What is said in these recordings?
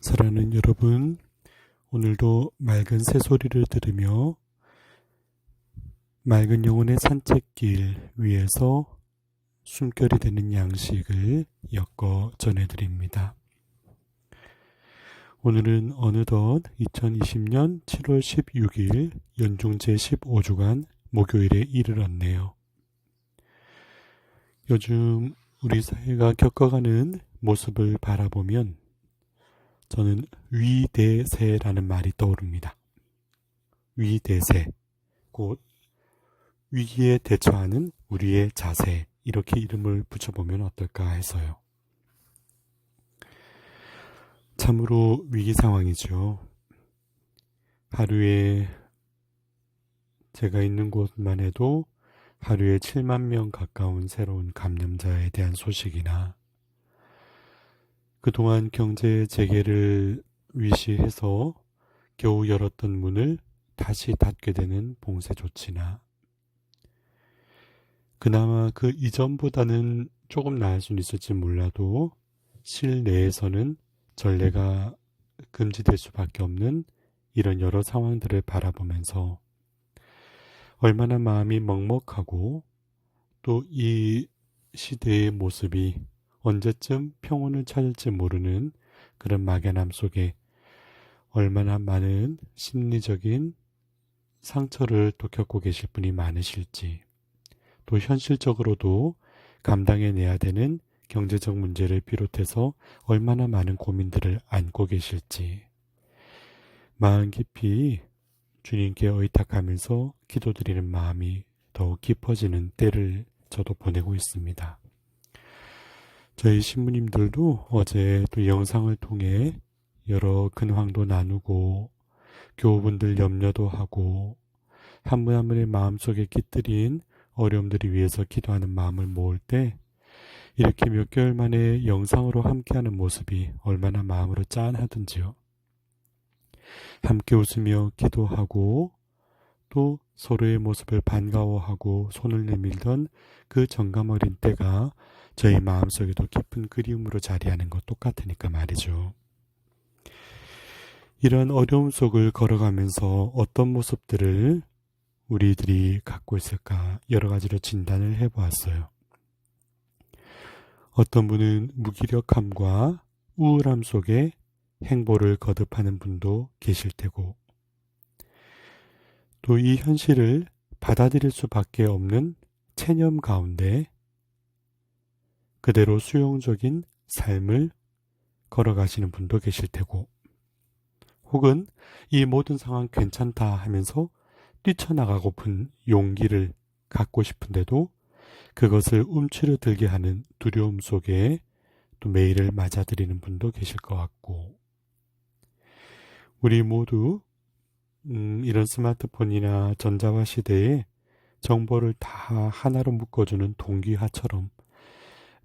사랑하는 여러분, 오늘도 맑은 새소리를 들으며 맑은 영혼의 산책길 위에서 숨결이 되는 양식을 엮어 전해드립니다. 오늘은 어느덧 2020년 7월 16일 연중 제15주간 목요일에 이르렀네요. 요즘 우리 사회가 겪어가는 모습을 바라보면 저는 위대세라는 말이 떠오릅니다. 위대세, 곧 위기에 대처하는 우리의 자세, 이렇게 이름을 붙여보면 어떨까 해서요. 참으로 위기 상황이죠. 하루에 제가 있는 곳만 해도 하루에 7만 명 가까운 새로운 감염자에 대한 소식이나 그동안 경제 재개를 위시해서 겨우 열었던 문을 다시 닫게 되는 봉쇄 조치나 그나마 그 이전보다는 조금 나을 수는 있을지 몰라도 실내에서는 전례가 금지될 수밖에 없는 이런 여러 상황들을 바라보면서 얼마나 마음이 먹먹하고 또 이 시대의 모습이 언제쯤 평온을 찾을지 모르는 그런 막연함 속에 얼마나 많은 심리적인 상처를 또 겪고 계실 분이 많으실지, 또 현실적으로도 감당해내야 되는 경제적 문제를 비롯해서 얼마나 많은 고민들을 안고 계실지 마음 깊이 주님께 의탁하면서 기도드리는 마음이 더욱 깊어지는 때를 저도 보내고 있습니다. 저희 신부님들도 어제 또 영상을 통해 여러 근황도 나누고 교우분들 염려도 하고 한 분 한 분의 마음속에 깃들인 어려움들을 위해서 기도하는 마음을 모을 때 이렇게 몇 개월 만에 영상으로 함께하는 모습이 얼마나 마음으로 짠하든지요. 함께 웃으며 기도하고 또 서로의 모습을 반가워하고 손을 내밀던 그 정감 어린 때가 저희 마음속에도 깊은 그리움으로 자리하는 것 똑같으니까 말이죠. 이런 어려움 속을 걸어가면서 어떤 모습들을 우리들이 갖고 있을까 여러 가지로 진단을 해보았어요. 어떤 분은 무기력함과 우울함 속에 행보를 거듭하는 분도 계실 테고 또 이 현실을 받아들일 수밖에 없는 체념 가운데 그대로 수용적인 삶을 걸어가시는 분도 계실 테고 혹은 이 모든 상황 괜찮다 하면서 뛰쳐나가고픈 용기를 갖고 싶은데도 그것을 움츠러들게 하는 두려움 속에 또 매일을 맞아들이는 분도 계실 것 같고 우리 모두 이런 스마트폰이나 전자화 시대에 정보를 다 하나로 묶어주는 동기화처럼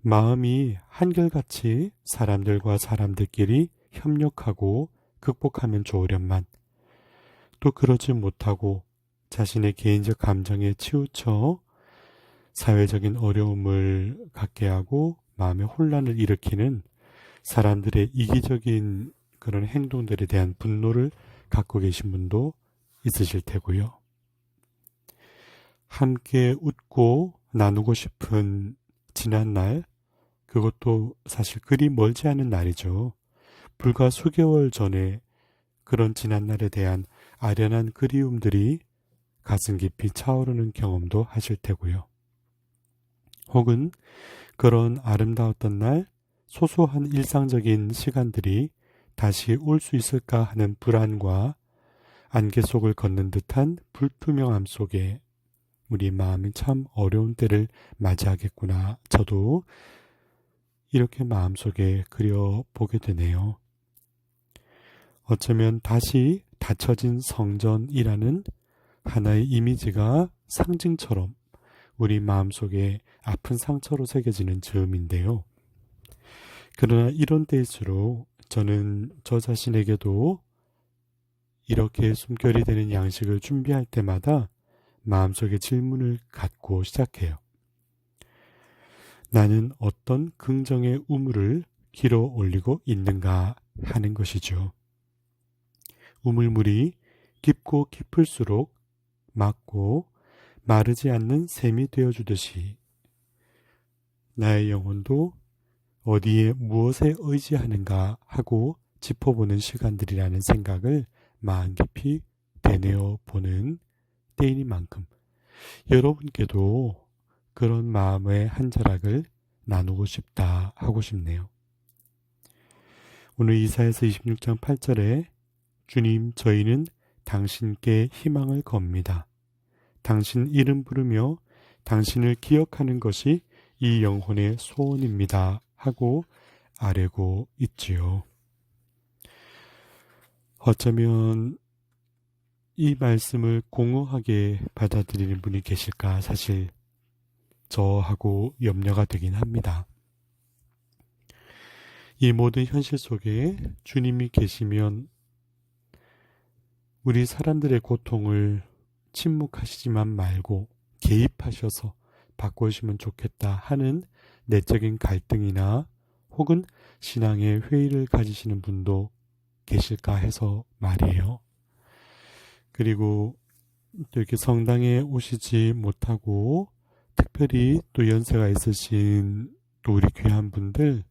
마음이 한결같이 사람들과 사람들끼리 협력하고 극복하면 좋으련만 또 그러지 못하고 자신의 개인적 감정에 치우쳐 사회적인 어려움을 갖게 하고 마음의 혼란을 일으키는 사람들의 이기적인 그런 행동들에 대한 분노를 갖고 계신 분도 있으실 테고요. 함께 웃고 나누고 싶은 지난날, 그것도 사실 그리 멀지 않은 날이죠. 불과 수개월 전에 그런 지난날에 대한 아련한 그리움들이 가슴 깊이 차오르는 경험도 하실 테고요. 혹은 그런 아름다웠던 날 소소한 일상적인 시간들이 다시 올 수 있을까 하는 불안과 안개 속을 걷는 듯한 불투명함 속에 우리 마음이 참 어려운 때를 맞이하겠구나. 저도 이렇게 마음속에 그려보게 되네요. 어쩌면 다시 닫혀진 성전이라는 하나의 이미지가 상징처럼 우리 마음속에 아픈 상처로 새겨지는 즈음인데요. 그러나 이런 때일수록 저는 저 자신에게도 이렇게 숨결이 되는 양식을 준비할 때마다 마음속에 질문을 갖고 시작해요. 나는 어떤 긍정의 우물을 길어 올리고 있는가 하는 것이죠. 우물물이 깊고 깊을수록 맑고 마르지 않는 샘이 되어주듯이 나의 영혼도 어디에 무엇에 의지하는가 하고 짚어보는 시간들이라는 생각을 마음 깊이 되뇌어 보는 때이니만큼 여러분께도 그런 마음의 한 자락을 나누고 싶다 하고 싶네요. 오늘 이사야서 26장 8절에 주님, 저희는 당신께 희망을 겁니다. 당신 이름 부르며 당신을 기억하는 것이 이 영혼의 소원입니다 하고 아뢰고 있지요. 어쩌면 이 말씀을 공허하게 받아들이는 분이 계실까 사실 저하고 염려가 되긴 합니다. 이 모든 현실 속에 주님이 계시면 우리 사람들의 고통을 침묵하시지만 말고 개입하셔서 바꾸시면 좋겠다 하는 내적인 갈등이나 혹은 신앙의 회의를 가지시는 분도 계실까 해서 말이에요. 그리고 또 이렇게 성당에 오시지 못하고 특별히 또 연세가 있으신 또 우리 귀한 분들,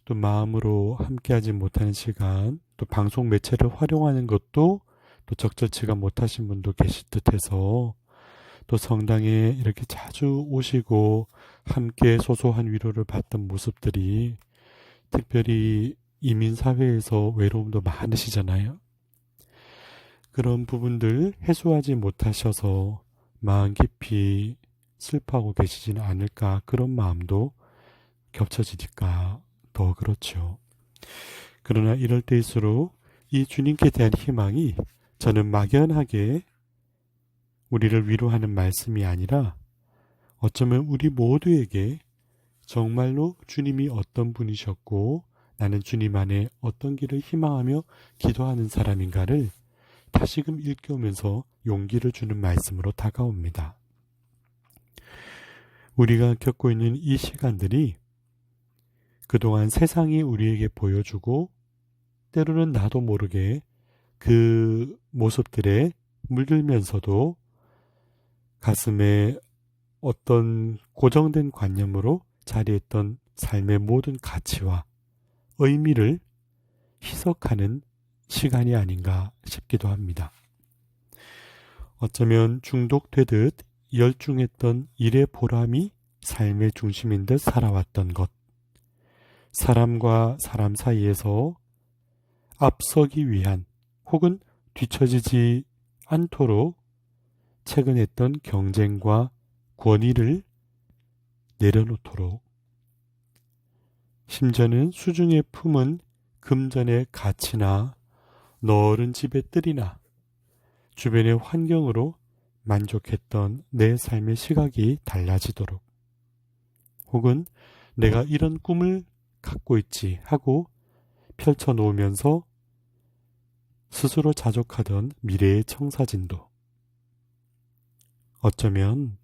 또 마음으로 함께하지 못하는 시간, 또 방송 매체를 활용하는 것도 또 적절치가 못하신 분도 계실 듯해서 또 성당에 이렇게 자주 오시고 함께 소소한 위로를 받던 모습들이 특별히 이민사회에서 외로움도 많으시잖아요. 그런 부분들 해소하지 못하셔서 마음 깊이 슬퍼하고 계시지는 않을까, 그런 마음도 겹쳐지니까 더 그렇죠. 그러나 이럴 때일수록 이 주님께 대한 희망이 저는 막연하게 우리를 위로하는 말씀이 아니라 어쩌면 우리 모두에게 정말로 주님이 어떤 분이셨고 나는 주님 안에 어떤 길을 희망하며 기도하는 사람인가를 다시금 일깨우면서 용기를 주는 말씀으로 다가옵니다. 우리가 겪고 있는 이 시간들이 그동안 세상이 우리에게 보여주고 때로는 나도 모르게 그 모습들에 물들면서도 가슴에 어떤 고정된 관념으로 자리했던 삶의 모든 가치와 의미를 희석하는 시간이 아닌가 싶기도 합니다. 어쩌면 중독되듯 열중했던 일의 보람이 삶의 중심인 듯 살아왔던 것, 사람과 사람 사이에서 앞서기 위한 혹은 뒤처지지 않도록 채근했던 경쟁과 권위를 내려놓도록, 심지어는 수중에 품은 금전의 가치나 너른 집의 뜰이나 주변의 환경으로 만족했던 내 삶의 시각이 달라지도록, 혹은 내가 이런 꿈을 갖고 있지 하고 펼쳐놓으면서 스스로 자족하던 미래의 청사진도, 어쩌면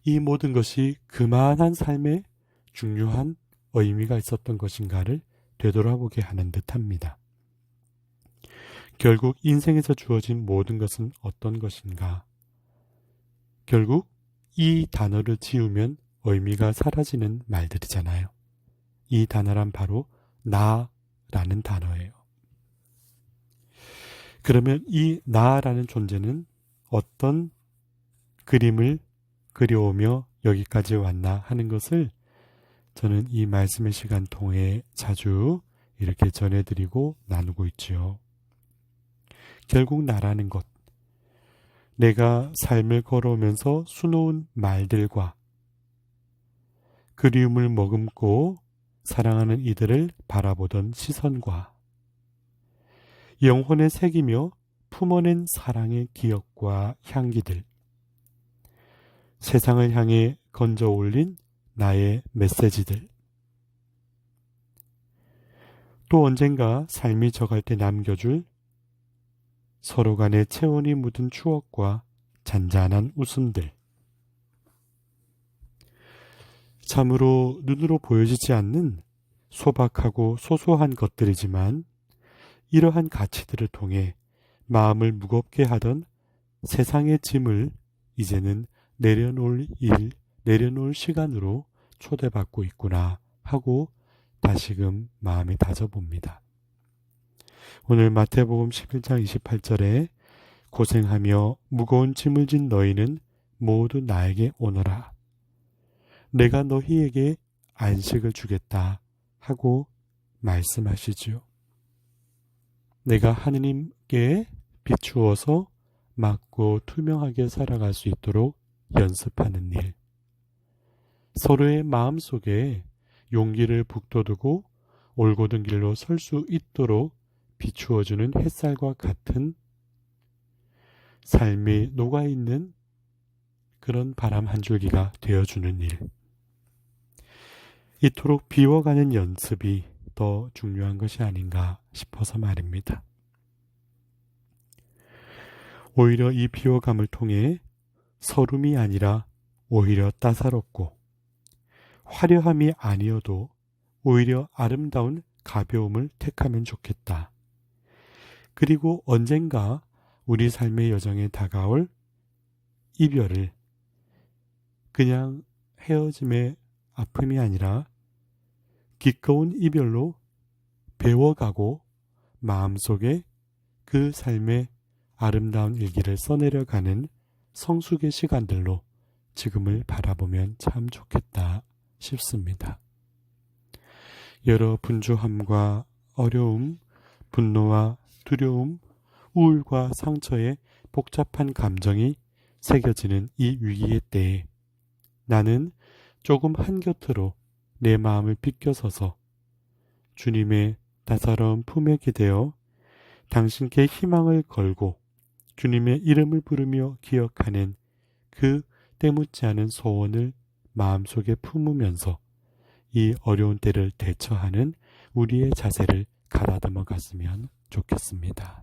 이 모든 것이 그만한 삶에 중요한 의미가 있었던 것인가를 되돌아보게 하는 듯합니다. 결국 인생에서 주어진 모든 것은 어떤 것인가? 결국 이 단어를 지우면 의미가 사라지는 말들이잖아요. 이 단어란 바로 나라는 단어예요. 그러면 이 나라는 존재는 어떤 그림을 그려오며 여기까지 왔나 하는 것을 저는 이 말씀의 시간 통해 자주 이렇게 전해드리고 나누고 있지요. 결국 나라는 것, 내가 삶을 걸어오면서 수놓은 말들과 그리움을 머금고 사랑하는 이들을 바라보던 시선과 영혼에 새기며 품어낸 사랑의 기억과 향기들, 세상을 향해 건져 올린 나의 메시지들, 또 언젠가 삶이 져갈 때 남겨줄 서로 간의 체온이 묻은 추억과 잔잔한 웃음들, 참으로 눈으로 보여지지 않는 소박하고 소소한 것들이지만 이러한 가치들을 통해 마음을 무겁게 하던 세상의 짐을 이제는 내려놓을 시간으로 초대받고 있구나 하고 다시금 마음에 다져봅니다. 오늘 마태복음 11장 28절에 고생하며 무거운 짐을 진 너희는 모두 나에게 오너라. 내가 너희에게 안식을 주겠다 하고 말씀하시지요. 내가 하느님께 비추어서 맑고 투명하게 살아갈 수 있도록 연습하는 일. 서로의 마음속에 용기를 북돋우고 올곧은 길로 설 수 있도록 비추어주는 햇살과 같은 삶이 녹아있는 그런 바람 한 줄기가 되어주는 일. 이토록 비워가는 연습이 더 중요한 것이 아닌가 싶어서 말입니다. 오히려 이 비워감을 통해 서름이 아니라 오히려 따사롭고 화려함이 아니어도 오히려 아름다운 가벼움을 택하면 좋겠다. 그리고 언젠가 우리 삶의 여정에 다가올 이별을 그냥 헤어짐의 아픔이 아니라 기꺼운 이별로 배워가고 마음속에 그 삶의 아름다운 일기를 써내려가는 성숙의 시간들로 지금을 바라보면 참 좋겠다 싶습니다. 여러 분주함과 어려움, 분노와 두려움, 우울과 상처의 복잡한 감정이 새겨지는 이 위기의 때에 나는 조금 한곁으로 내 마음을 비껴서서 주님의 따사로운 품에 기대어 당신께 희망을 걸고 주님의 이름을 부르며 기억하는 그 때묻지 않은 소원을 마음속에 품으면서 이 어려운 때를 대처하는 우리의 자세를 가다듬어 갔으면 좋겠습니다.